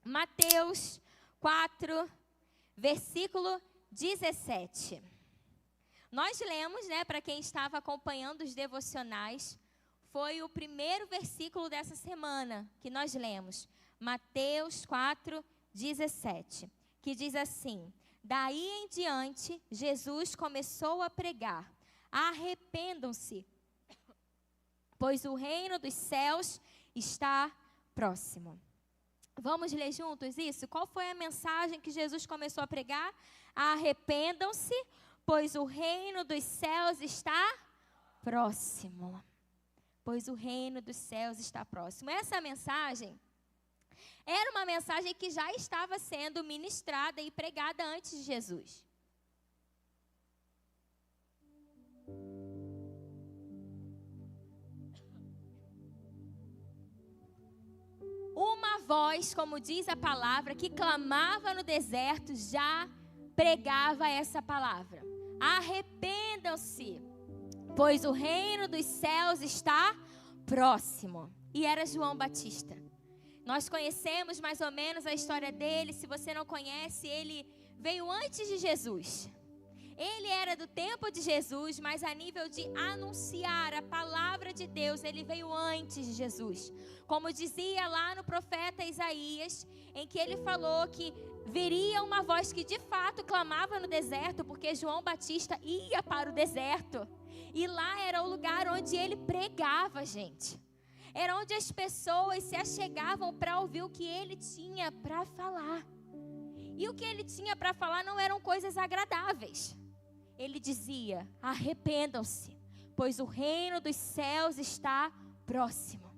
Mateus 4, versículo 17. Nós lemos, para quem estava acompanhando os devocionais, foi o primeiro versículo dessa semana que nós lemos. Mateus 4, 17. Que diz assim: daí em diante, Jesus começou a pregar: arrependam-se, pois o reino dos céus está próximo. Vamos ler juntos isso? Qual foi a mensagem que Jesus começou a pregar? Arrependam-se, pois o reino dos céus está próximo. Pois o reino dos céus está próximo. Essa mensagem era uma mensagem que já estava sendo ministrada e pregada antes de Jesus. Uma voz, como diz a palavra, que clamava no deserto, já pregava essa palavra: arrependam-se, pois o reino dos céus está próximo. E era João Batista. Nós conhecemos mais ou menos a história dele. Se você não conhece, ele veio antes de Jesus. Ele era do tempo de Jesus, mas a nível de anunciar a palavra de Deus, ele veio antes de Jesus. Como dizia lá no profeta Isaías, em que ele falou que viria uma voz que de fato clamava no deserto, porque João Batista ia para o deserto. E lá era o lugar onde ele pregava, gente. Era onde as pessoas se achegavam para ouvir o que ele tinha para falar. E o que ele tinha para falar não eram coisas agradáveis. Ele dizia: arrependam-se, pois o reino dos céus está próximo.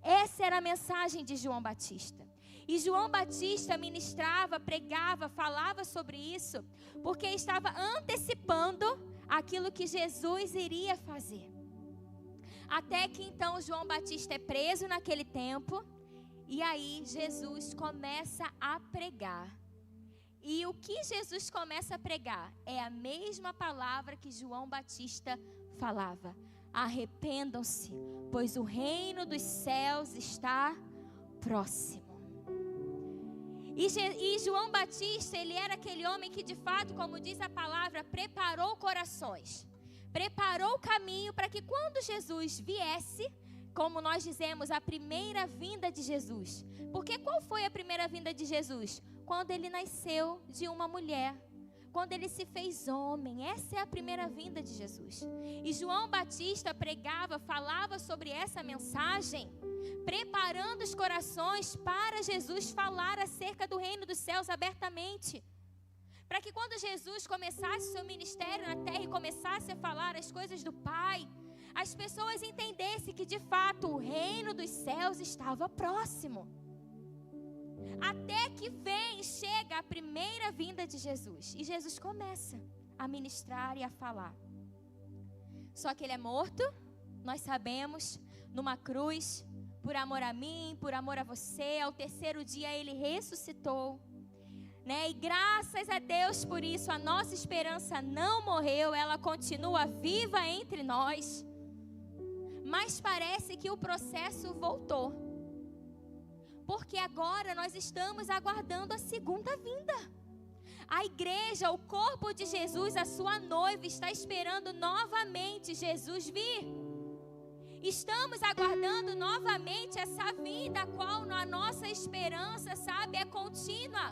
Essa era a mensagem de João Batista. E João Batista ministrava, pregava, falava sobre isso, porque estava antecipando aquilo que Jesus iria fazer. Até que então João Batista é preso naquele tempo, e aí Jesus começa a pregar. E o que Jesus começa a pregar é a mesma palavra que João Batista falava: arrependam-se, pois o reino dos céus está próximo. E João Batista, ele era aquele homem que de fato, como diz a palavra, preparou corações. Preparou o caminho para que quando Jesus viesse, como nós dizemos, a primeira vinda de Jesus. Porque qual foi a primeira vinda de Jesus? Quando ele nasceu de uma mulher. Quando ele se fez homem. Essa é a primeira vinda de Jesus. E João Batista pregava, falava sobre essa mensagem, preparando os corações para Jesus falar acerca do reino dos céus abertamente. Para que quando Jesus começasse seu ministério na terra e começasse a falar as coisas do Pai, as pessoas entendessem que de fato o reino dos céus estava próximo. Até que chega a primeira vinda de Jesus. E Jesus começa a ministrar e a falar. Só que ele é morto, nós sabemos, numa cruz, por amor a mim, por amor a você. Ao terceiro dia ele ressuscitou. E graças a Deus por isso, a nossa esperança não morreu, ela continua viva entre nós. Mas parece que o processo voltou. Porque agora nós estamos aguardando a segunda vinda. A igreja, o corpo de Jesus, a sua noiva, está esperando novamente Jesus vir. Estamos aguardando novamente essa vinda, a qual a nossa esperança, é contínua.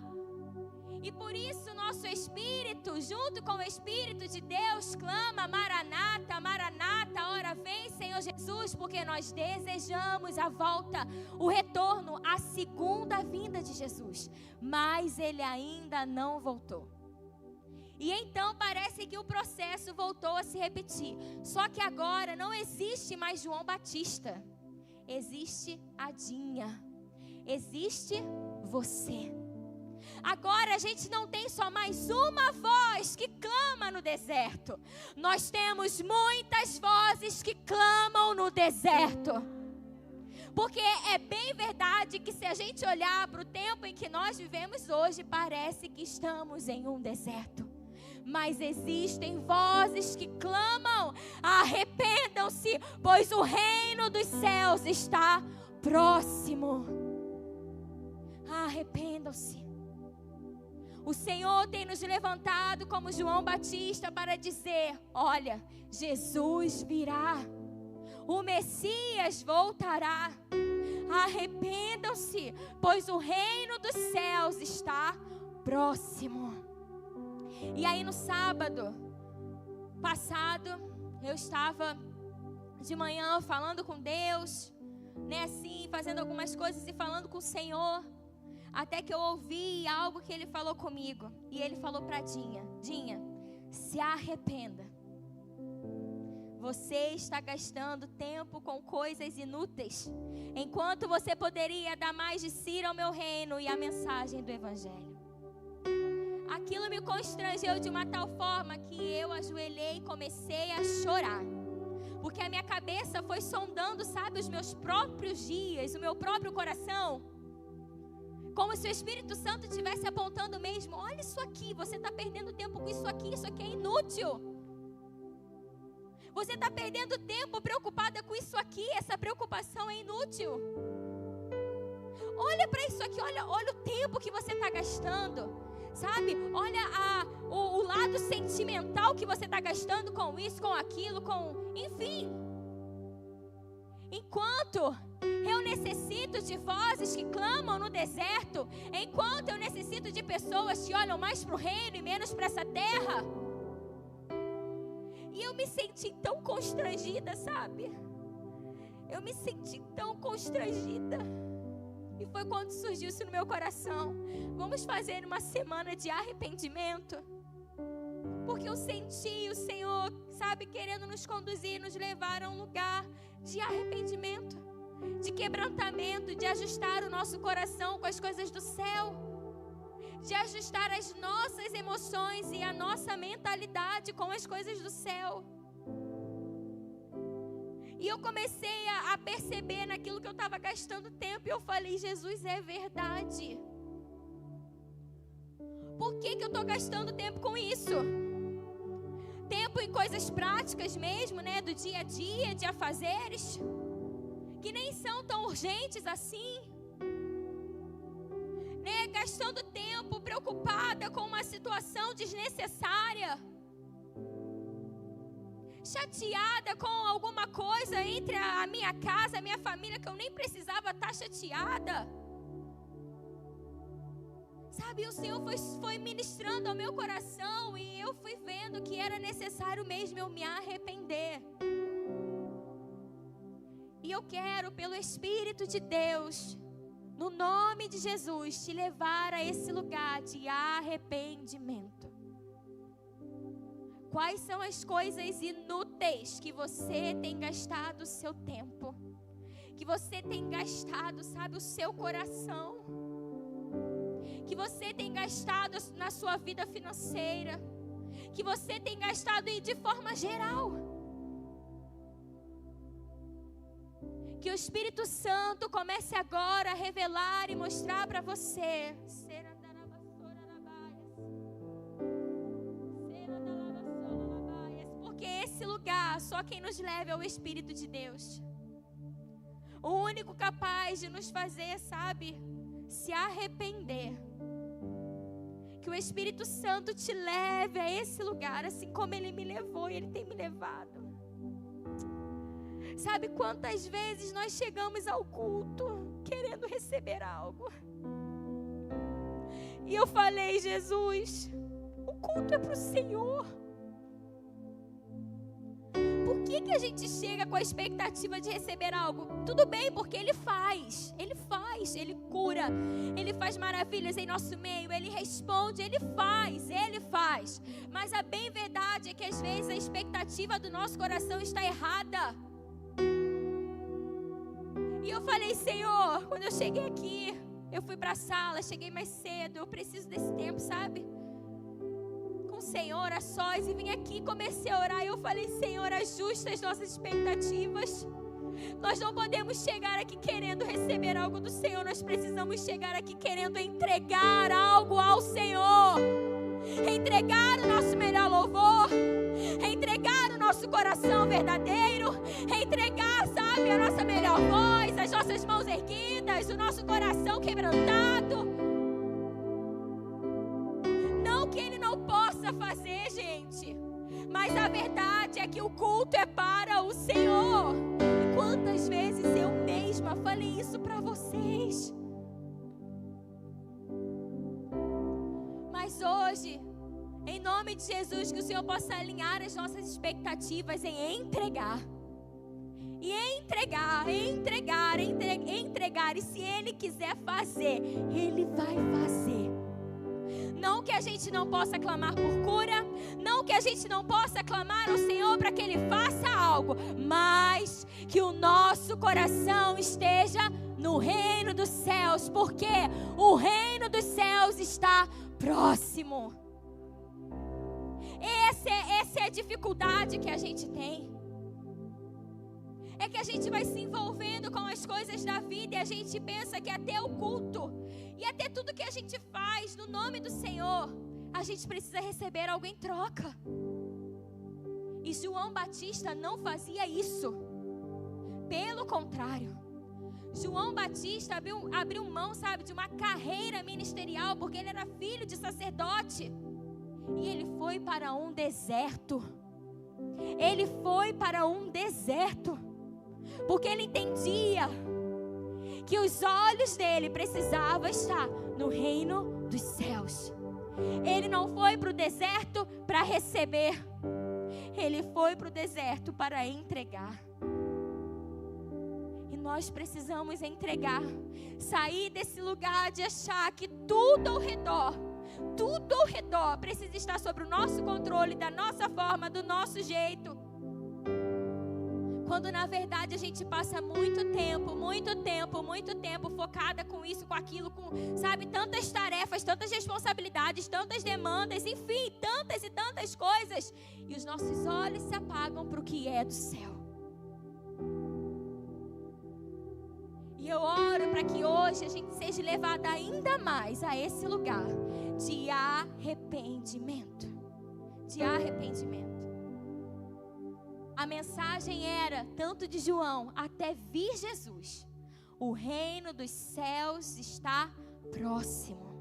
E por isso nosso espírito, junto com o Espírito de Deus, clama: Maranata, Maranata, ora vem Senhor Jesus, porque nós desejamos a volta, o retorno, a segunda vinda de Jesus. Mas ele ainda não voltou. E então parece que o processo voltou a se repetir. Só que agora não existe mais João Batista. Existe Adinha. Existe você. Agora a gente não tem só mais uma voz que clama no deserto. Nós temos muitas vozes que clamam no deserto. Porque é bem verdade que se a gente olhar para o tempo em que nós vivemos hoje, parece que estamos em um deserto. Mas existem vozes que clamam: arrependam-se, pois o reino dos céus está próximo. arrependam-se. O Senhor tem nos levantado como João Batista para dizer: olha, Jesus virá, o Messias voltará. Arrependam-se, pois o reino dos céus está próximo. E aí no sábado passado, eu estava de manhã falando com Deus, né, assim, fazendo algumas coisas e falando com o Senhor, até que eu ouvi algo que Ele falou comigo. E Ele falou para Dinha: Dinha, se arrependa. Você está gastando tempo com coisas inúteis, enquanto você poderia dar mais de si ao meu reino e a mensagem do Evangelho. Aquilo me constrangeu de uma tal forma que eu ajoelhei e comecei a chorar. Porque a minha cabeça foi sondando, sabe, os meus próprios dias, o meu próprio coração. Como se o Espírito Santo estivesse apontando mesmo: olha isso aqui, você está perdendo tempo com isso aqui é inútil. Você está perdendo tempo preocupada com isso aqui, essa preocupação é inútil. Olha para isso aqui, olha o tempo que você está gastando, sabe? Olha o lado sentimental que você está gastando com isso, com aquilo, enfim. Enquanto eu necessito de vozes que clamam no deserto, enquanto eu necessito de pessoas que olham mais para o reino e menos para essa terra. E eu me senti tão constrangida, sabe? Eu me senti tão constrangida. E foi quando surgiu isso no meu coração: vamos fazer uma semana de arrependimento. Porque eu senti o Senhor, sabe, querendo nos conduzir, nos levar a um lugar de arrependimento, de quebrantamento, de ajustar o nosso coração com as coisas do céu, de ajustar as nossas emoções e a nossa mentalidade com as coisas do céu. E eu comecei a perceber naquilo que eu estava gastando tempo, e eu falei: Jesus, é verdade. Por que eu estou gastando tempo com isso? Tempo em coisas práticas mesmo, né, do dia a dia, de afazeres, que nem são tão urgentes assim. Né, gastando tempo preocupada com uma situação desnecessária, chateada com alguma coisa entre a minha casa, a minha família, que eu nem precisava estar chateada. Sabe, o Senhor foi ministrando ao meu coração, e eu fui vendo que era necessário mesmo eu me arrepender. E eu quero, pelo Espírito de Deus, no nome de Jesus, te levar a esse lugar de arrependimento. Quais são as coisas inúteis que você tem gastado o seu tempo? Que você tem gastado, sabe, o seu coração? Que você tem gastado na sua vida financeira? Que você tem gastado de forma geral? Que o Espírito Santo comece agora a revelar e mostrar para você. Porque esse lugar, só quem nos leva é o Espírito de Deus. O único capaz de nos fazer, sabe, se arrepender. Que o Espírito Santo te leve a esse lugar, assim como Ele me levou e Ele tem me levado. Sabe quantas vezes nós chegamos ao culto querendo receber algo? E eu falei: Jesus, o culto é para o Senhor. Por que a gente chega com a expectativa de receber algo? Tudo bem, porque Ele faz, Ele cura, Ele faz maravilhas em nosso meio, Ele responde, Ele faz. Mas a bem verdade é que às vezes a expectativa do nosso coração está errada. E eu falei: Senhor, quando eu cheguei aqui, eu fui para a sala, cheguei mais cedo, eu preciso desse tempo, sabe? Com o Senhor, a sós, e vim aqui e comecei a orar. E eu falei: Senhor, ajusta as nossas expectativas. Nós não podemos chegar aqui querendo receber algo do Senhor, nós precisamos chegar aqui querendo entregar algo ao Senhor. Entregar o nosso melhor louvor, entregar o nosso coração verdadeiro, entregar, sabe, a nossa melhor voz, as nossas mãos erguidas, o nosso coração quebrantado. Mas a verdade é que o culto é para o Senhor. E quantas vezes eu mesma falei isso para vocês? Mas hoje, em nome de Jesus, que o Senhor possa alinhar as nossas expectativas em entregar. E entregar. E se Ele quiser fazer, Ele vai fazer. Não que a gente não possa clamar por cura, não que a gente não possa clamar ao Senhor para que Ele faça algo, mas que o nosso coração esteja no reino dos céus, porque o reino dos céus está próximo. Essa é a dificuldade que a gente tem. É que a gente vai se envolvendo com as coisas da vida e a gente pensa que até o culto e até tudo que a gente faz no nome do Senhor, a gente precisa receber algo em troca. E João Batista não fazia isso. Pelo contrário, João Batista abriu mão, de uma carreira ministerial, porque ele era filho de sacerdote. E ele foi para um deserto. Ele foi para um deserto. Porque ele entendia que os olhos dele precisavam estar no reino dos céus. Ele não foi para o deserto para receber. Ele foi para o deserto para entregar. E nós precisamos entregar. Sair desse lugar de achar que tudo ao redor precisa estar sob o nosso controle, da nossa forma, do nosso jeito. Quando na verdade a gente passa muito tempo focada com isso, com aquilo, com, tantas tarefas, tantas responsabilidades, tantas demandas, enfim, tantas e tantas coisas. E os nossos olhos se apagam para o que é do céu. E eu oro para que hoje a gente seja levada ainda mais a esse lugar de arrependimento. De arrependimento. A mensagem era, tanto de João até vir Jesus, o reino dos céus está próximo.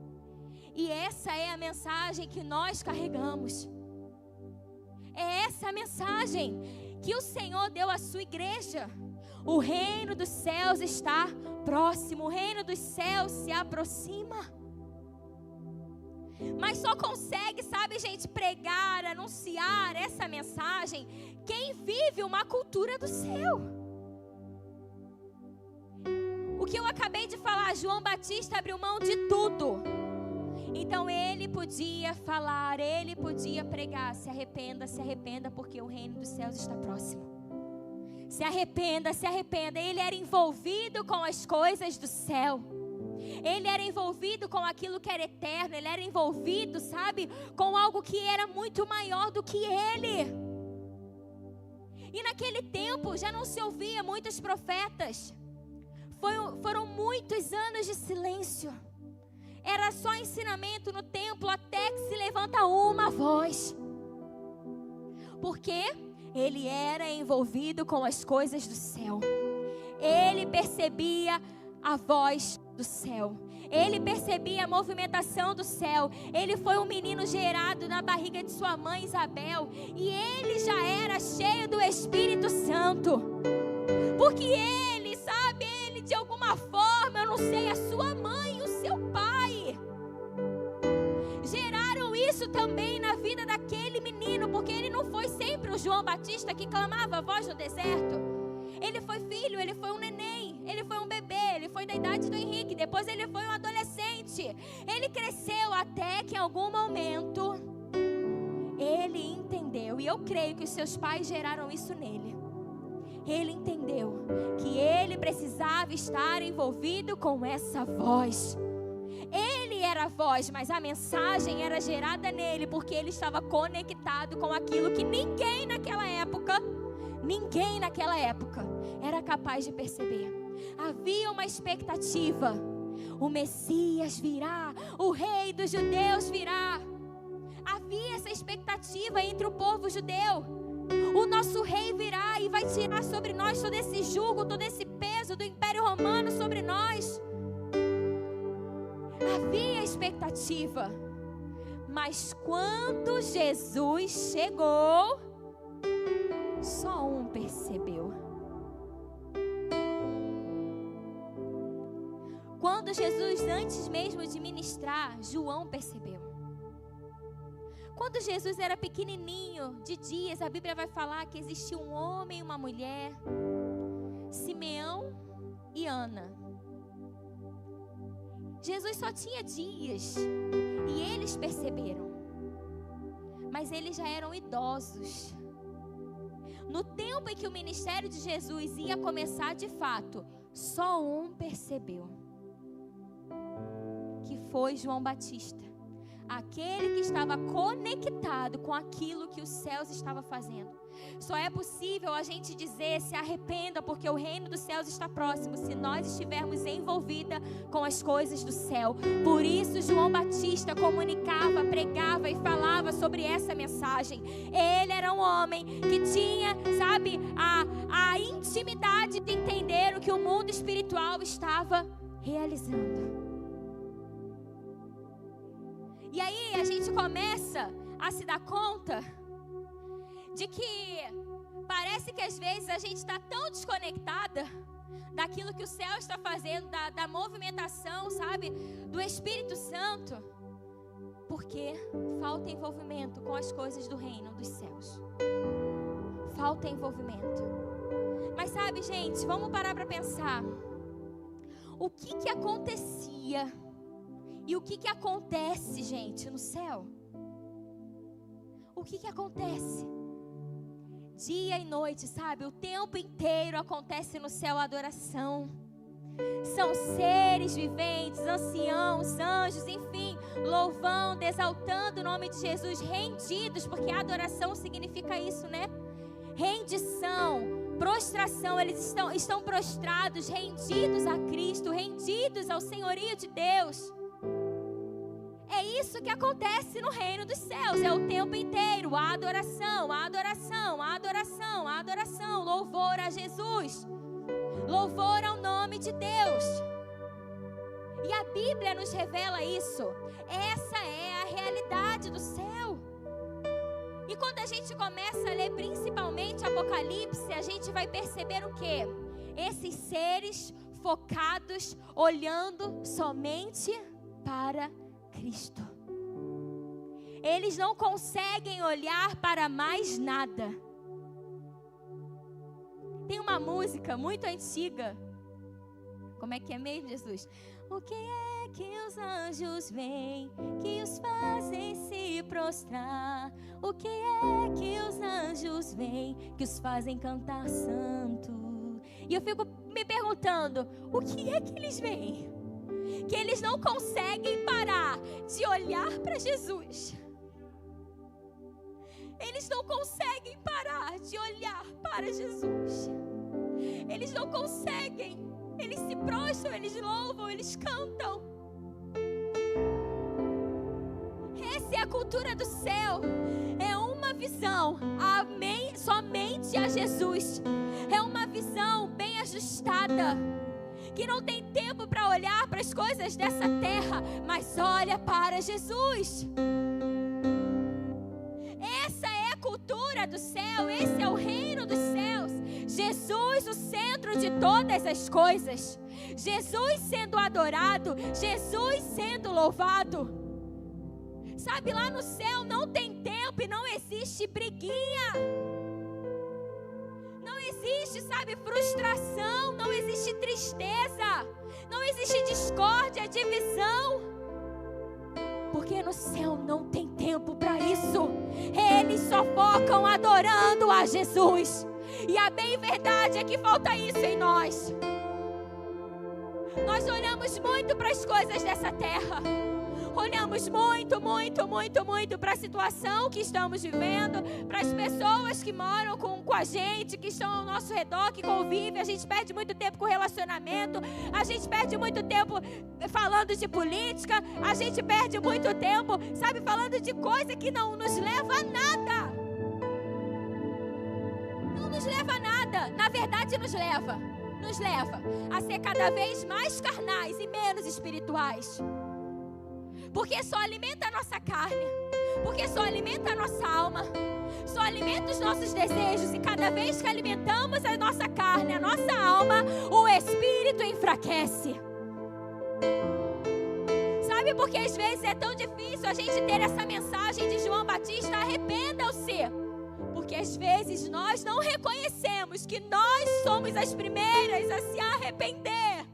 E essa é a mensagem que nós carregamos. É essa a mensagem que o Senhor deu à sua igreja. O reino dos céus está próximo, o reino dos céus se aproxima. Mas só consegue, pregar, anunciar essa mensagem quem vive uma cultura do céu. O que eu acabei de falar, João Batista abriu mão de tudo. Então ele podia falar, ele podia pregar, se arrependa, porque o reino dos céus está próximo. Se arrependa. Ele era envolvido com as coisas do céu. Ele era envolvido com aquilo que era eterno. Ele era envolvido, com algo que era muito maior do que ele. E naquele tempo já não se ouvia muitos profetas. Foram muitos anos de silêncio. Era só ensinamento no templo até que se levanta uma voz. Por quê? Ele era envolvido com as coisas do céu. Ele percebia a voz do céu. Ele percebia a movimentação do céu. Ele foi um menino gerado na barriga de sua mãe Isabel. E ele já era cheio do Espírito Santo. Porque ele, ele de alguma forma, eu não sei, a sua mãe e o seu pai geraram isso também na vida daquele menino. Porque ele não foi sempre o João Batista que clamava a voz no deserto. Ele foi filho, ele foi um neném, ele foi um bebê, ele foi da idade do Henrique, depois ele foi um adolescente. Ele cresceu até que em algum momento ele entendeu, e eu creio que os seus pais geraram isso nele. Ele entendeu que ele precisava estar envolvido com essa voz. Ele era a voz, mas a mensagem era gerada nele, porque ele estava conectado com aquilo que ninguém naquela época era capaz de perceber. Havia uma expectativa. O Messias virá, o Rei dos Judeus virá. Havia essa expectativa entre o povo judeu. O nosso Rei virá e vai tirar sobre nós todo esse jugo, todo esse peso do Império Romano sobre nós. Havia expectativa. Mas quando Jesus chegou, só um percebeu. Quando Jesus, antes mesmo de ministrar, João percebeu. Quando Jesus era pequenininho, de dias, a Bíblia vai falar que existia um homem e uma mulher, Simeão e Ana. Jesus só tinha dias e eles perceberam, mas eles já eram idosos. No tempo em que o ministério de Jesus ia começar de fato, só um percebeu, que foi João Batista, aquele que estava conectado com aquilo que os céus estavam fazendo. Só é possível a gente dizer: se arrependa, porque o reino dos céus está próximo, se nós estivermos envolvidos com as coisas do céu. Por isso João Batista comunicava, pregava e falava sobre essa mensagem. Ele era um homem que tinha, sabe, a intimidade de entender o que o mundo espiritual estava realizando. E aí a gente começa a se dar conta de que parece que às vezes a gente está tão desconectada daquilo que o céu está fazendo, da movimentação, sabe, do Espírito Santo, porque falta envolvimento com as coisas do reino dos céus. Falta envolvimento. Mas sabe, gente, vamos parar para pensar. O que acontecia e o que acontece, gente, no céu? O que acontece? Dia e noite, sabe? O tempo inteiro acontece no céu a adoração. São seres viventes, anciãos, anjos, enfim, louvando, exaltando o nome de Jesus, rendidos, porque adoração significa isso, né? Rendição, prostração, eles estão prostrados, rendidos a Cristo, rendidos ao senhorio de Deus. É isso que acontece no reino dos céus, é o tempo inteiro, a adoração, a adoração, a adoração, a adoração, louvor a Jesus, louvor ao nome de Deus. E a Bíblia nos revela isso, essa é a realidade do céu. E quando a gente começa a ler principalmente Apocalipse, a gente vai perceber o quê? Esses seres focados, olhando somente para Cristo. Eles não conseguem olhar para mais nada. Tem uma música muito antiga. Como é que é mesmo, Jesus? O que é que os anjos veem que os fazem se prostrar? O que é que os anjos veem que os fazem cantar santo? E eu fico me perguntando, o que é que eles veem? Que eles não conseguem parar de olhar para Jesus. Eles não conseguem parar de olhar para Jesus. Eles não conseguem. Eles se prostram, eles louvam, eles cantam. Essa é a cultura do céu. É uma visão somente a Jesus. É uma visão bem ajustada, que não tem tempo para olhar para as coisas dessa terra, mas olha para Jesus. Essa é a cultura do céu, esse é o reino dos céus. Jesus, o centro de todas as coisas. Jesus sendo adorado, Jesus sendo louvado. Sabe, lá no céu não tem tempo e não existe briguinha. Não existe, sabe, frustração, não existe tristeza, não existe discórdia, divisão. Porque no céu não tem tempo para isso. Eles só focam adorando a Jesus. E a bem verdade é que falta isso em nós. Nós olhamos muito para as coisas dessa terra. Olhamos muito para a situação que estamos vivendo, para as pessoas que moram com a gente, que estão ao nosso redor, que convivem. A gente perde muito tempo com relacionamento, a gente perde muito tempo falando de política, a gente perde muito tempo, sabe, falando de coisa que não nos leva a nada. Não nos leva a nada, na verdade nos leva a ser cada vez mais carnais e menos espirituais. Porque só alimenta a nossa carne. Porque só alimenta a nossa alma, só alimenta os nossos desejos. E cada vez que alimentamos a nossa carne, a nossa alma, o Espírito enfraquece. Sabe por que às vezes é tão difícil a gente ter essa mensagem de João Batista? Arrependam-se. Porque às vezes nós não reconhecemos que nós somos as primeiras a se arrepender.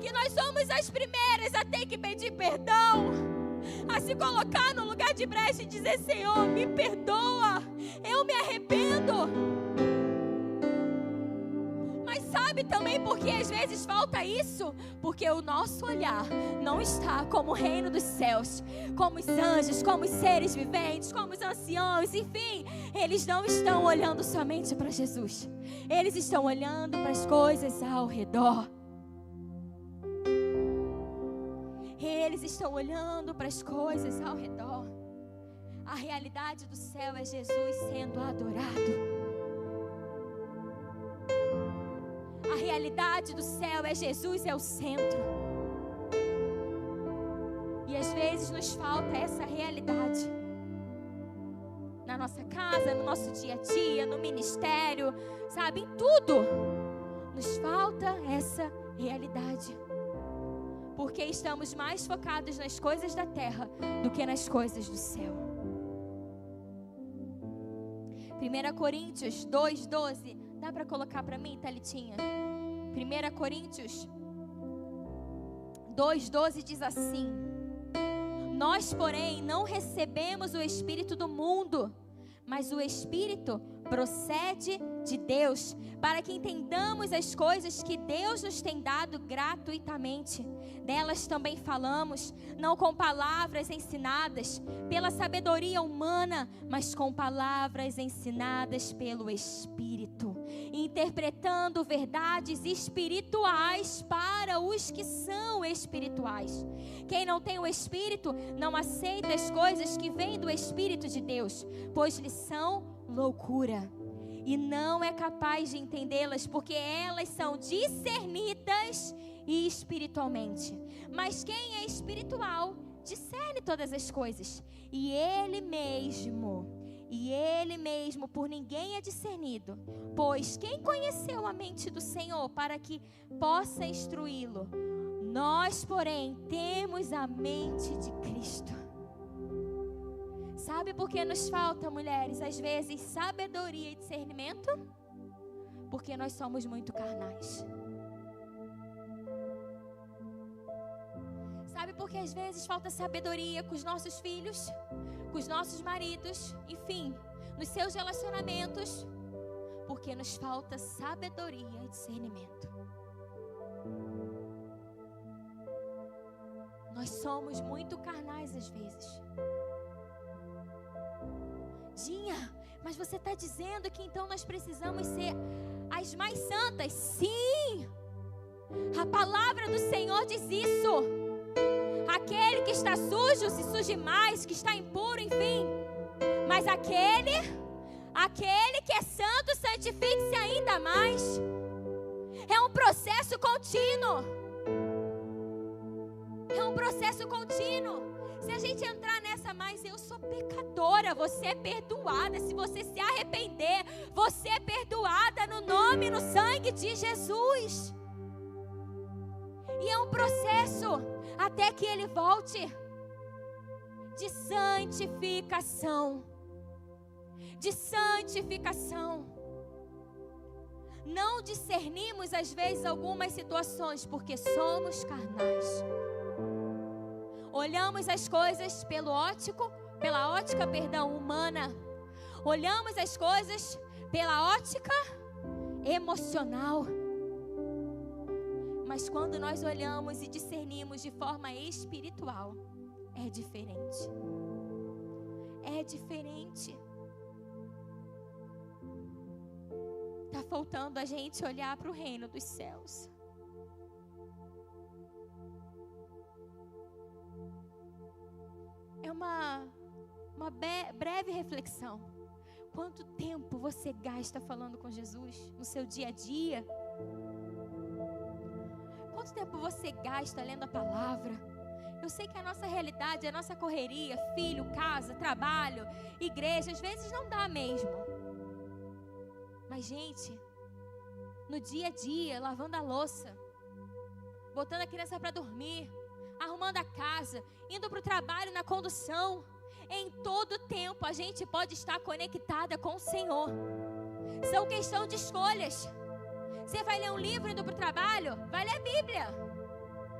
Que nós somos as primeiras a ter que pedir perdão. A se colocar no lugar de brecha e dizer: Senhor, me perdoa, eu me arrependo. Mas sabe também por que às vezes falta isso? Porque o nosso olhar não está como o reino dos céus, como os anjos, como os seres viventes, como os anciãos, enfim. Eles não estão olhando somente para Jesus. Eles estão olhando para as coisas ao redor. Eles estão olhando para as coisas ao redor. A realidade do céu é Jesus sendo adorado. A realidade do céu é Jesus, é o centro. E às vezes nos falta essa realidade. Na nossa casa, no nosso dia a dia, no ministério, sabe, em tudo. Nos falta essa realidade. Porque estamos mais focados nas coisas da terra do que nas coisas do céu. 1 Coríntios 2:12. Dá para colocar para mim, Thalitinha? 1 Coríntios 2:12 diz assim: Nós, porém, não recebemos o Espírito do mundo, mas o Espírito procede de Deus, para que entendamos as coisas que Deus nos tem dado gratuitamente. Delas também falamos, não com palavras ensinadas pela sabedoria humana, mas com palavras ensinadas pelo Espírito, interpretando verdades espirituais para os que são espirituais. Quem não tem o Espírito não aceita as coisas que vêm do Espírito de Deus, pois lhe são loucura, e não é capaz de entendê-las, porque elas são discernidas espiritualmente. Mas quem é espiritual discerne todas as coisas, e ele mesmo por ninguém é discernido. Pois quem conheceu a mente do Senhor para que possa instruí-lo? Nós, porém, temos a mente de Cristo. Sabe por que nos falta, mulheres, às vezes, sabedoria e discernimento? Porque nós somos muito carnais. Sabe por que às vezes falta sabedoria com os nossos filhos, com os nossos maridos, enfim, nos seus relacionamentos? Porque nos falta sabedoria e discernimento. Nós somos muito carnais às vezes. Dinha, mas você está dizendo que então nós precisamos ser as mais santas? Sim! A palavra do Senhor diz isso. Aquele que está sujo, se suje mais, que está impuro, enfim. Mas aquele que é santo, santifique-se ainda mais. É um processo contínuo. É um processo contínuo. Se a gente entrar nessa, mas eu sou pecadora, você é perdoada. Se você se arrepender, você é perdoada no nome e no sangue de Jesus. E é um processo até que Ele volte de santificação. De santificação. Não discernimos às vezes algumas situações porque somos carnais. Olhamos as coisas pela ótica humana. Olhamos as coisas pela ótica emocional. Mas quando nós olhamos e discernimos de forma espiritual, é diferente. É diferente. Está faltando a gente olhar para o reino dos céus. É uma breve reflexão. Quanto tempo você gasta falando com Jesus no seu dia a dia? Quanto tempo você gasta lendo a palavra? Eu sei que a nossa realidade, a nossa correria, filho, casa, trabalho, igreja, às vezes não dá mesmo. Mas, gente, no dia a dia, lavando a louça, botando a criança para dormir, arrumando a casa, indo para o trabalho, na condução, em todo tempo a gente pode estar conectada com o Senhor. São questão de escolhas. Você vai ler um livro indo para o trabalho? Vai ler a Bíblia,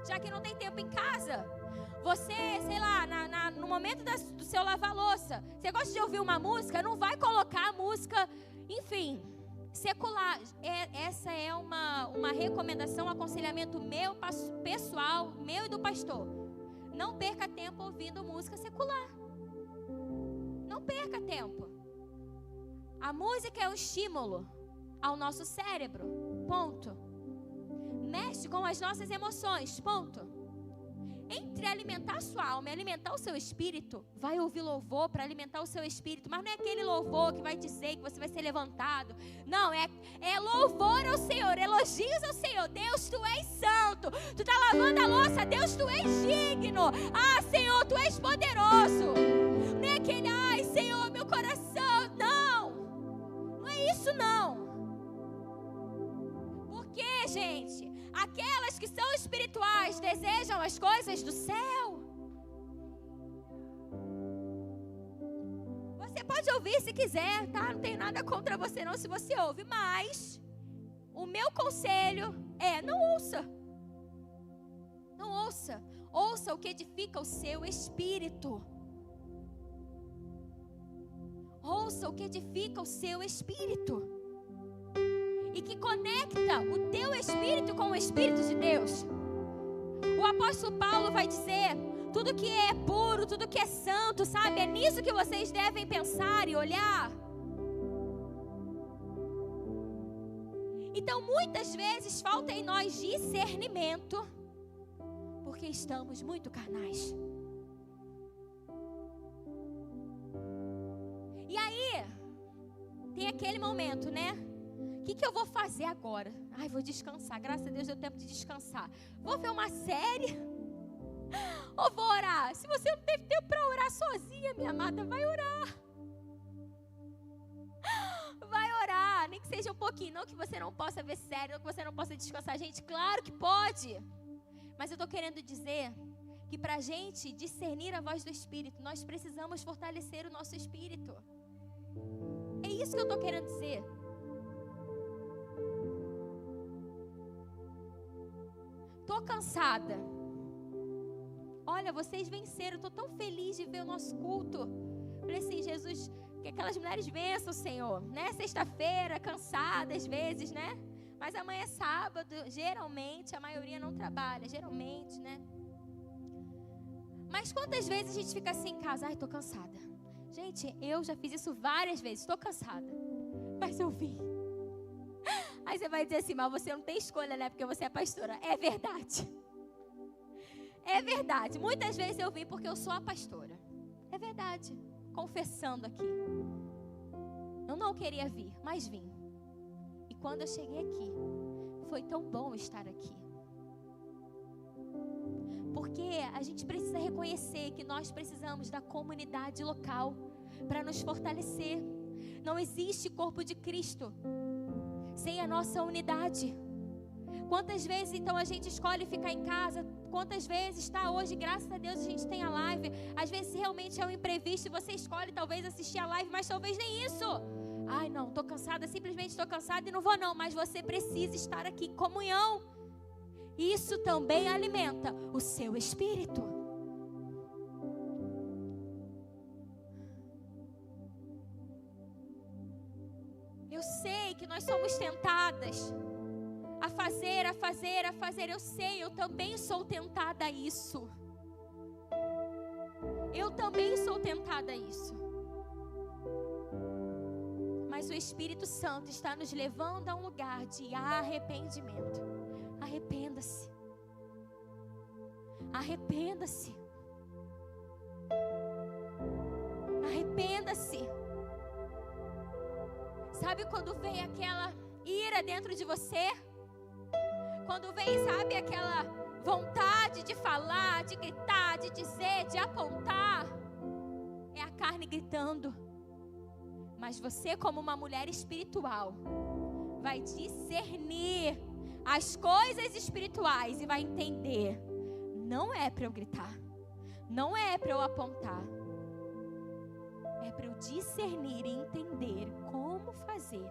já que não tem tempo em casa. Você, sei lá, no momento do seu lavar-louça, você gosta de ouvir uma música? Não vai colocar a música, enfim, secular. Essa é uma recomendação, um aconselhamento meu, pessoal, meu e do pastor. Não perca tempo ouvindo música secular. Não perca tempo. A música é um estímulo ao nosso cérebro, ponto. Mexe com as nossas emoções, ponto. Entre alimentar a sua alma e alimentar o seu espírito, vai ouvir louvor para alimentar o seu espírito, mas não é aquele louvor que vai dizer que você vai ser levantado. Não, é louvor ao Senhor, elogios ao Senhor. Deus, tu és santo. Tu está lavando a louça, Deus, tu és digno. Ah, Senhor, tu és poderoso. Não é aquele, ai, Senhor, meu coração. Não, não é isso não. Porque, gente, aquelas que são espirituais desejam as coisas do céu. Você pode ouvir se quiser, tá? Não tenho nada contra você não se você ouve. Mas o meu conselho é: não ouça. Não ouça. Ouça o que edifica o seu espírito. Ouça o que edifica o seu espírito. E que conecta o teu espírito com o Espírito de Deus. O apóstolo Paulo vai dizer: tudo que é puro, tudo que é santo, sabe? É nisso que vocês devem pensar e olhar. Então, muitas vezes falta em nós discernimento, porque estamos muito carnais. E aí, tem aquele momento, né? O que eu vou fazer agora? Ai, vou descansar. Graças a Deus deu tempo de descansar. Vou ver uma série? Ou vou orar? Se você não teve tempo para orar sozinha, minha amada, vai orar. Vai orar, nem que seja um pouquinho. Não que você não possa ver série, não que você não possa descansar. Gente, claro que pode. Mas eu estou querendo dizer que para a gente discernir a voz do Espírito, nós precisamos fortalecer o nosso espírito. É isso que eu estou querendo dizer. Tô cansada. Olha, vocês venceram. Tô tão feliz de ver o nosso culto. Falei assim, Jesus, que aquelas mulheres vençam, Senhor, né? Sexta-feira, cansada às vezes, né? Mas amanhã é sábado, geralmente, a maioria não trabalha, geralmente, né? Mas quantas vezes a gente fica assim em casa? Ai, tô cansada. Gente, eu já fiz isso várias vezes, tô cansada. Mas eu vim. Aí você vai dizer assim, mas você não tem escolha, né? Porque você é pastora. É verdade. É verdade. Muitas vezes eu vim porque eu sou a pastora. É verdade. Confessando aqui. Eu não queria vir, mas vim. E quando eu cheguei aqui, foi tão bom estar aqui. Porque a gente precisa reconhecer que nós precisamos da comunidade local para nos fortalecer. Não existe corpo de Cristo sem a nossa unidade. Quantas vezes então a gente escolhe ficar em casa? Quantas vezes, tá? Hoje, graças a Deus, a gente tem a live. Às vezes realmente é um imprevisto. Você escolhe talvez assistir a live, mas talvez nem isso. Ai, não, tô cansada, simplesmente estou cansada e não vou não. Mas você precisa estar aqui em comunhão. Isso também alimenta o seu espírito. Eu sei que nós somos tentadas a fazer. Eu sei, eu também sou tentada a isso. Eu também sou tentada a isso. Mas o Espírito Santo está nos levando a um lugar de arrependimento. Arrependa-se. Arrependa-se. Arrependa-se. Sabe quando vem aquela ira dentro de você? Quando vem, sabe, aquela vontade de falar, de gritar, de dizer, de apontar. É a carne gritando. Mas você, como uma mulher espiritual, vai discernir as coisas espirituais e vai entender: não é para eu gritar, não é para eu apontar, é para eu discernir e entender como fazer.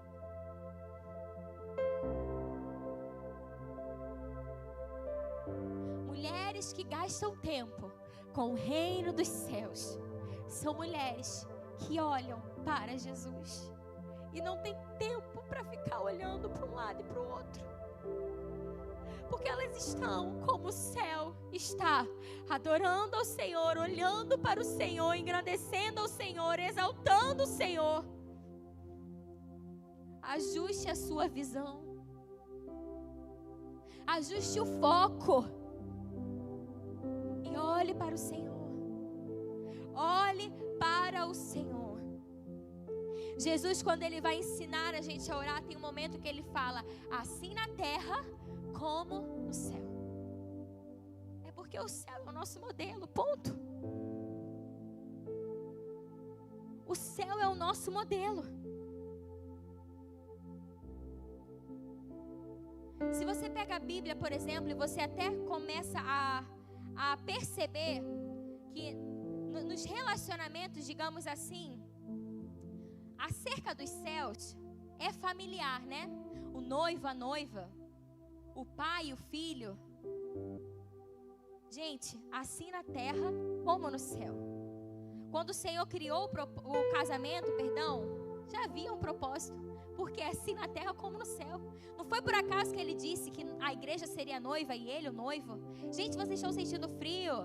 Mulheres que gastam tempo com o reino dos céus são mulheres que olham para Jesus e não tem tempo para ficar olhando para um lado e para o outro, porque elas estão como o céu está, adorando ao Senhor, olhando para o Senhor, engrandecendo ao Senhor, exaltando o Senhor. Ajuste a sua visão, ajuste o foco e olhe para o Senhor. Olhe para o Senhor. Jesus, quando Ele vai ensinar a gente a orar, tem um momento que Ele fala: assim na terra como no céu. É porque o céu é o nosso modelo, ponto. O céu é o nosso modelo. Se você pega a Bíblia, por exemplo, e você até começa a perceber que nos relacionamentos, digamos assim, acerca dos céus, é familiar, né? O noivo, a noiva, o pai, o filho. Gente, assim na terra como no céu. Quando o Senhor criou o casamento, já havia um propósito, porque é assim na terra como no céu. Não foi por acaso que Ele disse que a igreja seria a noiva e Ele o noivo. Gente, vocês estão sentindo frio?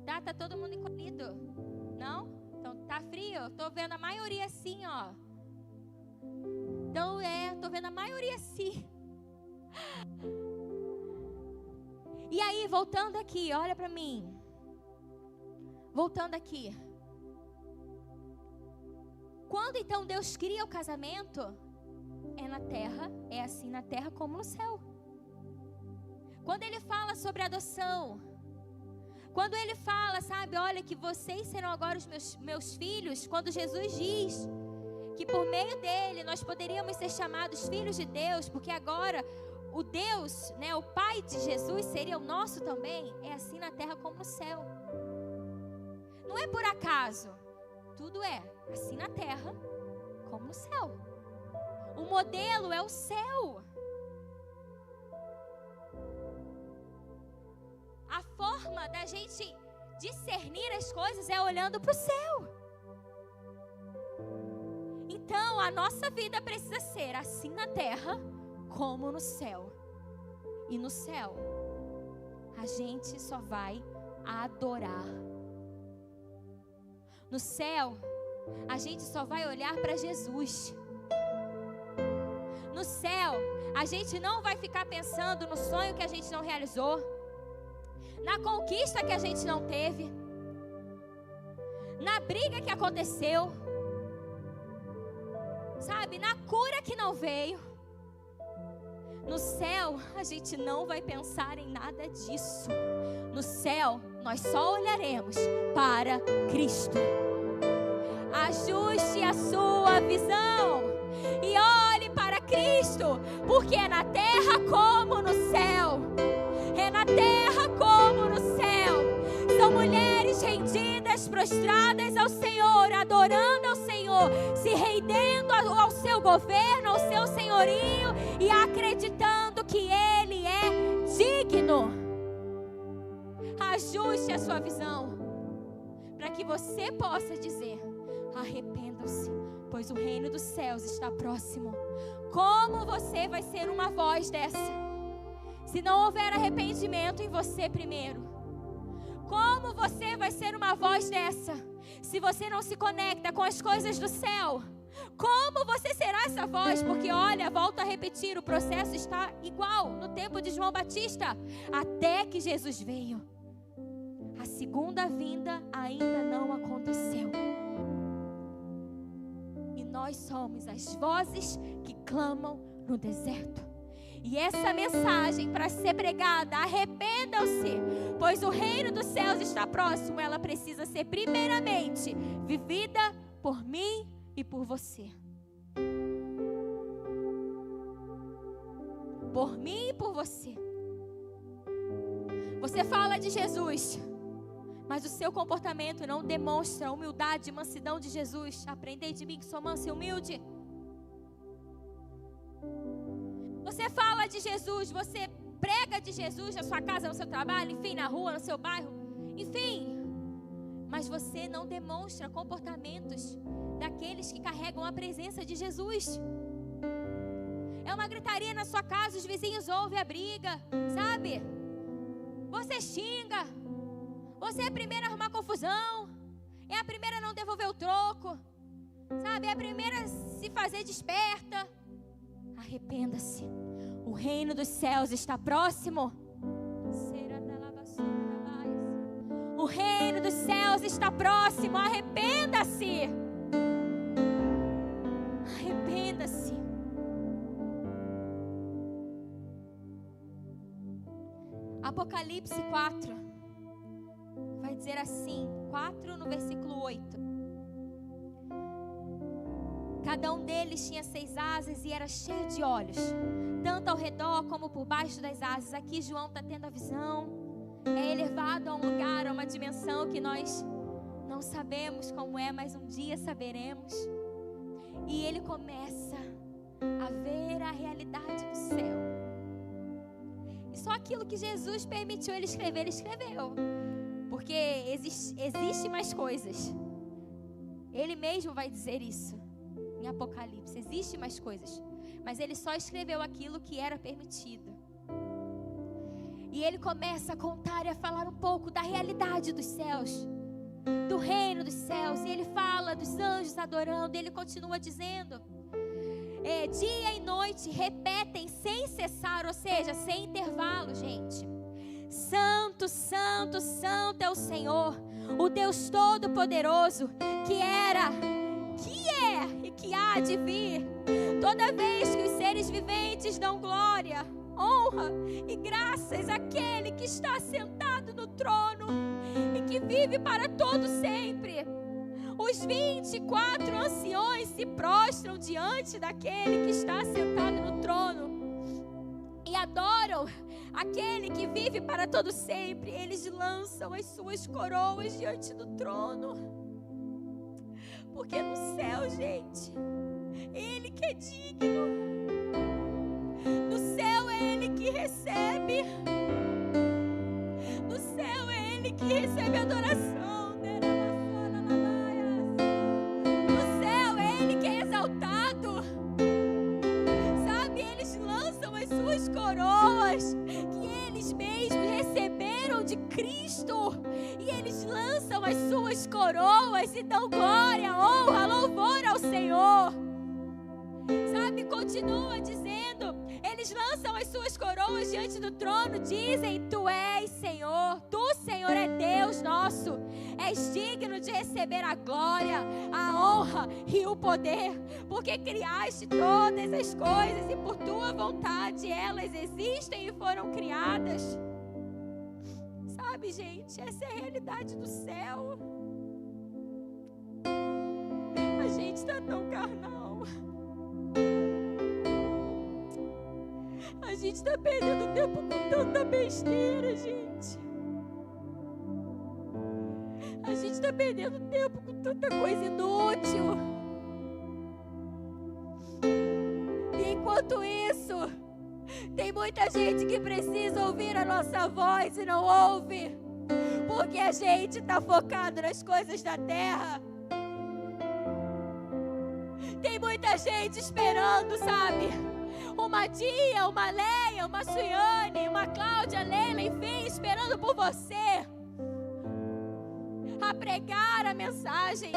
Tá todo mundo encolhido? Não? Então tá frio? Tô vendo a maioria assim, ó. Então tô vendo a maioria assim. E aí, voltando aqui, olha pra mim. Voltando aqui. Quando então Deus cria o casamento, é na terra, é assim na terra como no céu. Quando Ele fala sobre adoção, quando Ele fala, sabe, olha que vocês serão agora os meus filhos, quando Jesus diz que por meio dele nós poderíamos ser chamados filhos de Deus, porque agora o Deus, né, o Pai de Jesus seria o nosso também, é assim na terra como no céu. Não é por acaso, tudo é assim na terra como no céu. O modelo é o céu. A forma da gente discernir as coisas é olhando para o céu. Então, a nossa vida precisa ser assim na terra como no céu. E no céu, a gente só vai adorar. No céu, a gente só vai olhar para Jesus. No céu, a gente não vai ficar pensando no sonho que a gente não realizou, na conquista que a gente não teve, na briga que aconteceu, sabe, na cura que não veio. No céu, a gente não vai pensar em nada disso. No céu, nós só olharemos para Cristo. Ajuste a sua visão e olhe para Cristo, porque é na terra como no céu. É na terra como no céu. São mulheres rendidas, prostradas ao Senhor, adorando ao Senhor, se rendendo ao seu governo, ao seu senhorio e acreditando que Ele é digno. Ajuste a sua visão para que você possa dizer: arrependam-se, pois o reino dos céus está próximo. Como você vai ser uma voz dessa se não houver arrependimento em você primeiro? Como você vai ser uma voz dessa se você não se conecta com as coisas do céu? Como você será essa voz? Porque olha, volto a repetir, o processo está igual no tempo de João Batista, até que Jesus veio. A segunda vinda ainda não aconteceu. E nós somos as vozes que clamam no deserto. E essa mensagem, para ser pregada, arrependam-se, pois o reino dos céus está próximo. Ela precisa ser primeiramente vivida por mim e por você. Por mim e por você. Você fala de Jesus, mas o seu comportamento não demonstra a humildade e mansidão de Jesus. Aprendei de mim que sou manso e humilde. Você fala de Jesus, você prega de Jesus na sua casa, no seu trabalho, enfim, na rua, no seu bairro, enfim. Mas você não demonstra comportamentos daqueles que carregam a presença de Jesus. É uma gritaria na sua casa, os vizinhos ouvem a briga, sabe? Você xinga. Você é a primeira a arrumar confusão. É a primeira a não devolver o troco. Sabe? É a primeira a se fazer desperta. Arrependa-se. O reino dos céus está próximo. O reino dos céus está próximo. Arrependa-se. Arrependa-se. Apocalipse 4 vai dizer assim, 4 no versículo 8. Cada um deles tinha 6 asas e era cheio de olhos, tanto ao redor como por baixo das asas. Aqui João está tendo a visão, é elevado a um lugar, a uma dimensão que nós não sabemos como é, mas um dia saberemos. E ele começa a ver a realidade do céu. E só aquilo que Jesus permitiu ele escreveu, porque existe mais coisas. Ele mesmo vai dizer isso em Apocalipse, existe mais coisas, mas ele só escreveu aquilo que era permitido. E ele começa a contar e a falar um pouco da realidade dos céus, do reino dos céus, e ele fala dos anjos adorando, e ele continua dizendo, dia e noite repetem sem cessar, ou seja, sem intervalo, gente: Santo, Santo, Santo é o Senhor, o Deus Todo-Poderoso, que era, que é e que há de vir. Toda vez que os seres viventes dão glória, honra e graças àquele que está sentado no trono e que vive para todo sempre, os 24 anciões se prostram diante daquele que está sentado no trono e adoram aquele que vive para todo sempre. Eles lançam as suas coroas diante do trono, porque no céu, gente, Ele que é digno. No céu é Ele que recebe. No céu é Ele que recebe adoração. No céu é Ele que é exaltado. Sabe, eles lançam as suas coroas que eles mesmos receberam de Cristo. E eles lançam as suas coroas e dão glória, honra, louvor ao Senhor. Sabe, continua dizendo, eles lançam as suas coroas diante do trono, dizem: Tu és Senhor, Tu, Senhor, é Deus nosso, és digno de receber a glória, a honra e o poder, porque criaste todas as coisas e por Tua vontade elas existem e foram criadas. Sabe, gente, essa é a realidade do céu. A gente está tão carnal. A gente está perdendo tempo com tanta besteira, gente. A gente está perdendo tempo com tanta coisa inútil. E enquanto isso, tem muita gente que precisa ouvir a nossa voz e não ouve, porque a gente está focado nas coisas da terra. Tem muita gente esperando, sabe? Uma Dia, uma Leia, uma Suiane, uma Cláudia, Leila, enfim, esperando por você a pregar a mensagem.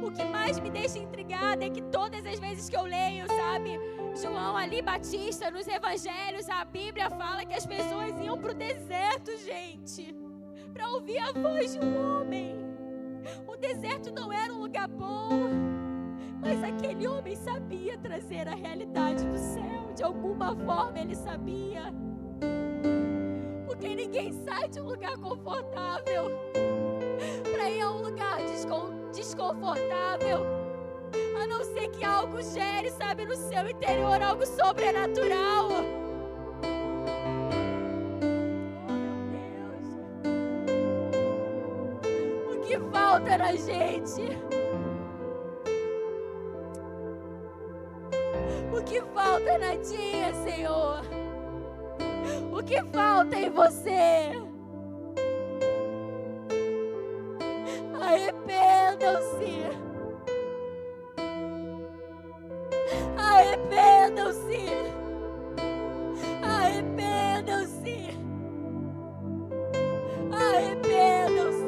O que mais me deixa intrigada é que todas as vezes que eu leio, sabe, João ali Batista, nos evangelhos, a Bíblia fala que as pessoas iam para o deserto, gente, para ouvir a voz de um homem. O deserto não era um lugar bom. Mas aquele homem sabia trazer a realidade do céu. De alguma forma ele sabia. Porque ninguém sai de um lugar confortável para ir a um lugar desconfortável, a não ser que algo gere, sabe, no seu interior, algo sobrenatural. Oh, meu Deus. O que falta na gente? O que falta na Dinha, Senhor? O que falta em você? Arrependam-se. Arrependam-se. Arrependam-se. Arrependam-se.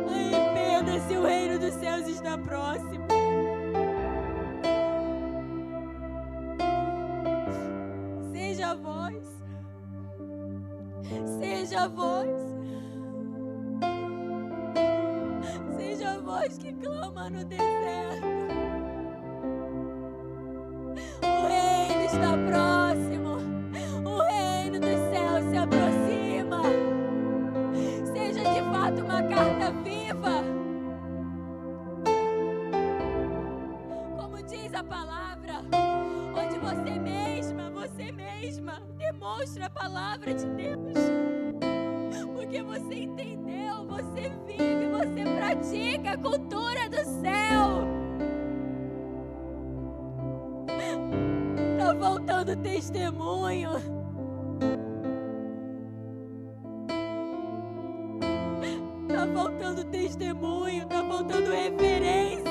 Arrependa-se, o reino dos céus está próximo. Seja a voz. Seja a voz. Seja a voz que clama no deserto. O reino está próximo. O reino dos céus se aproxima. Seja de fato uma carta viva. Como diz a palavra, onde você mesma demonstra a palavra de Deus. Porque você entendeu, você vive, você pratica a cultura do céu. Tá faltando testemunho. Tá faltando testemunho, tá faltando referência.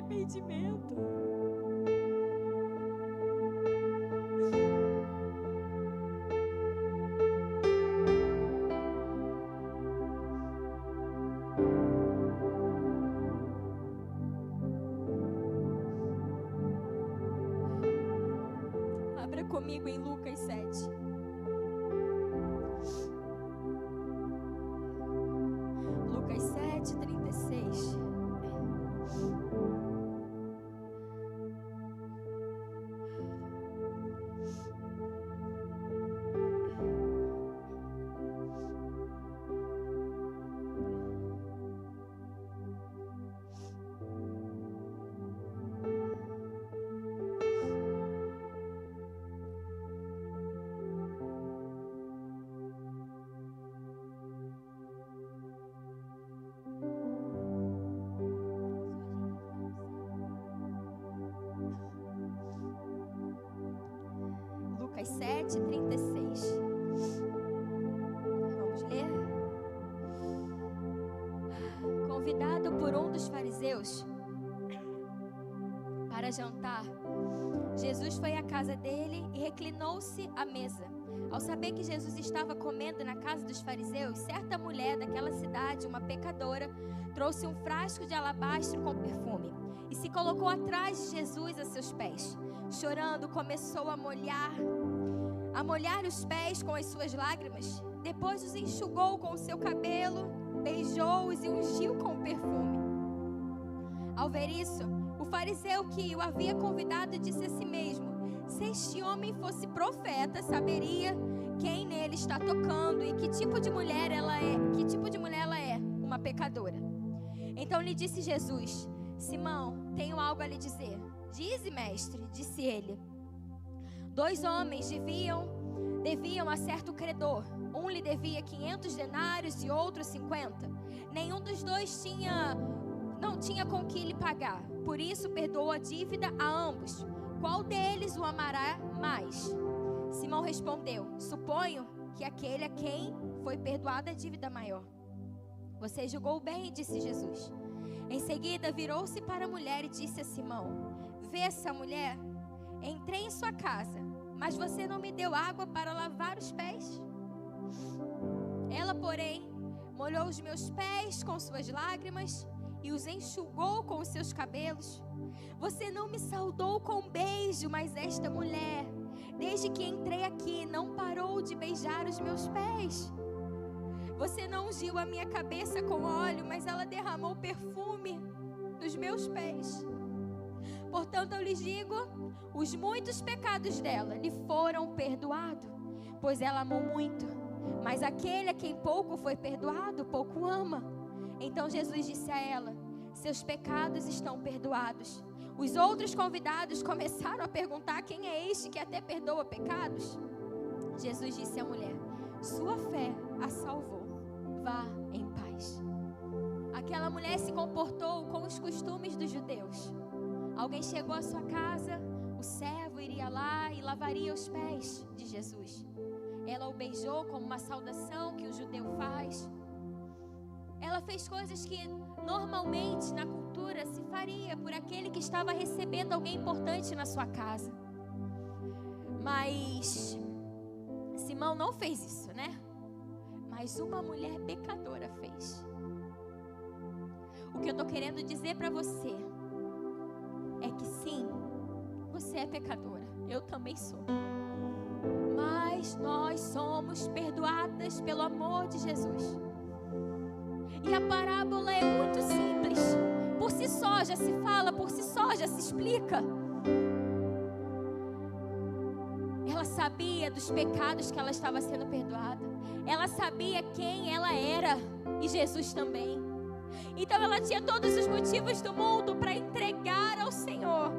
arrependimento. Abra comigo em Lucas 7. Lucas 7, 36. Lucas 7:36. Vamos ler? Convidado por um dos fariseus para jantar, Jesus foi à casa dele e reclinou-se à mesa. Ao saber que Jesus estava comendo na casa dos fariseus, certa mulher daquela cidade, uma pecadora, trouxe um frasco de alabastro com perfume e se colocou atrás de Jesus a seus pés. Chorando, começou a molhar os pés com as suas lágrimas. Depois os enxugou com o seu cabelo, beijou-os e ungiu com o perfume. Ao ver isso, o fariseu que o havia convidado disse a si mesmo: se este homem fosse profeta, saberia quem nele está tocando e que tipo de mulher ela é, uma pecadora. Então lhe disse Jesus: Simão, tenho algo a lhe dizer. Dize, mestre, disse ele. 2 homens deviam a certo credor. Um lhe devia 500 denários e outro 50. Nenhum dos dois não tinha com que lhe pagar. Por isso perdoou a dívida a ambos. Qual deles o amará mais? Simão respondeu: suponho que aquele a quem foi perdoada a dívida maior. Você julgou bem, disse Jesus. Em seguida virou-se para a mulher e disse a Simão: vê essa mulher? Entrei em sua casa, mas você não me deu água para lavar os pés. Ela, porém, molhou os meus pés com suas lágrimas e os enxugou com os seus cabelos. Você não me saudou com um beijo, mas esta mulher, desde que entrei aqui, não parou de beijar os meus pés. Você não ungiu a minha cabeça com óleo, mas ela derramou perfume nos meus pés. Portanto, eu lhes digo, os muitos pecados dela lhe foram perdoados, pois ela amou muito. Mas aquele a quem pouco foi perdoado, pouco ama. Então Jesus disse a ela: seus pecados estão perdoados. Os outros convidados começaram a perguntar: quem é este que até perdoa pecados? Jesus disse à mulher: sua fé a salvou. Vá em paz. Aquela mulher se comportou com os costumes dos judeus. Alguém chegou à sua casa, o servo iria lá e lavaria os pés de Jesus. Ela o beijou como uma saudação que o judeu faz. Ela fez coisas que normalmente na cultura se faria por aquele que estava recebendo alguém importante na sua casa. Mas Simão não fez isso, né? Mas uma mulher pecadora fez. O que eu estou querendo dizer para você é que sim, você é pecadora, eu também sou. Mas nós somos perdoadas pelo amor de Jesus. E a parábola é muito simples. Por si só já se fala, por si só já se explica. Ela sabia dos pecados que ela estava sendo perdoada. Ela sabia quem ela era. E Jesus também. Então ela tinha todos os motivos do mundo para entregar ao Senhor.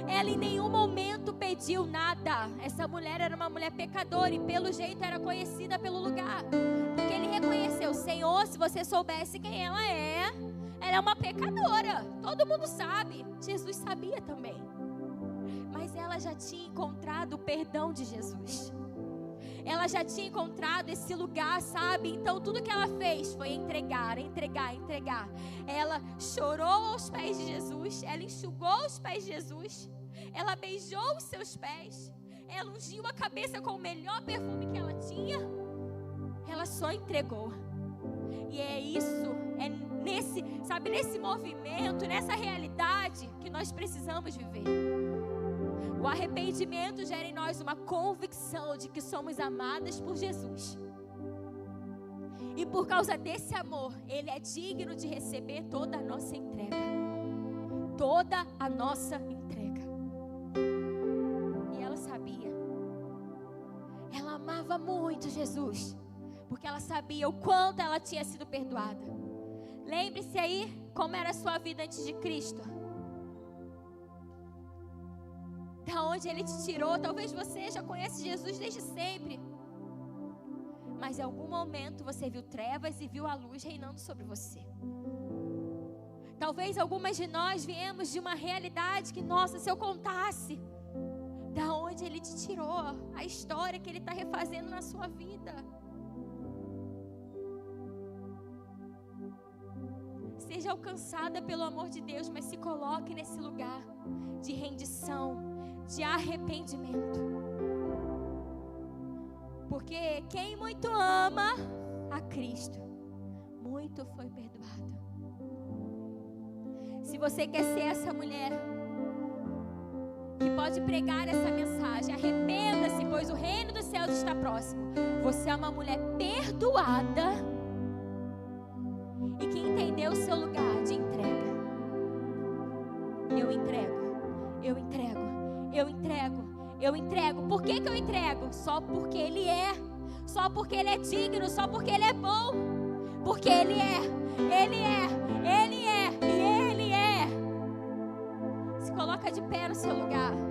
Ela em nenhum momento pediu nada. Essa mulher era uma mulher pecadora e pelo jeito era conhecida pelo lugar. Porque ele reconheceu: Senhor, se você soubesse quem ela é uma pecadora. Todo mundo sabe. Jesus sabia também. Mas ela já tinha encontrado o perdão de Jesus. Ela já tinha encontrado esse lugar, sabe? Então tudo que ela fez foi entregar. Ela chorou aos pés de Jesus. Ela enxugou os pés de Jesus. Ela beijou os seus pés. Ela ungiu a cabeça com o melhor perfume que ela tinha. Ela só entregou. E é isso, é nesse movimento, nessa realidade que nós precisamos viver. O arrependimento gera em nós uma convicção de que somos amadas por Jesus. E por causa desse amor, Ele é digno de receber toda a nossa entrega. Toda a nossa entrega. E ela sabia. Ela amava muito Jesus. Porque ela sabia o quanto ela tinha sido perdoada. Lembre-se aí como era a sua vida antes de Cristo. Da onde Ele te tirou. Talvez você já conhece Jesus desde sempre. Mas em algum momento você viu trevas e viu a luz reinando sobre você. Talvez algumas de nós viemos de uma realidade que, nossa, se eu contasse da onde onde Ele te tirou, a história que Ele está refazendo na sua vida. Seja alcançada pelo amor de Deus, mas se coloque nesse lugar de rendição, de arrependimento. Porque quem muito ama a Cristo, muito foi perdoado. Se você quer ser essa mulher que pode pregar essa mensagem, arrependa-se, pois o reino dos céus está próximo. Você é uma mulher perdoada e que entendeu o seu lugar de entrega. Eu entrego, eu entrego, eu entrego, eu entrego. Por que eu entrego? Só porque Ele é, só porque Ele é digno, só porque Ele é bom, porque Ele é, Ele é, Ele é e Ele é. Se coloca de pé no seu lugar.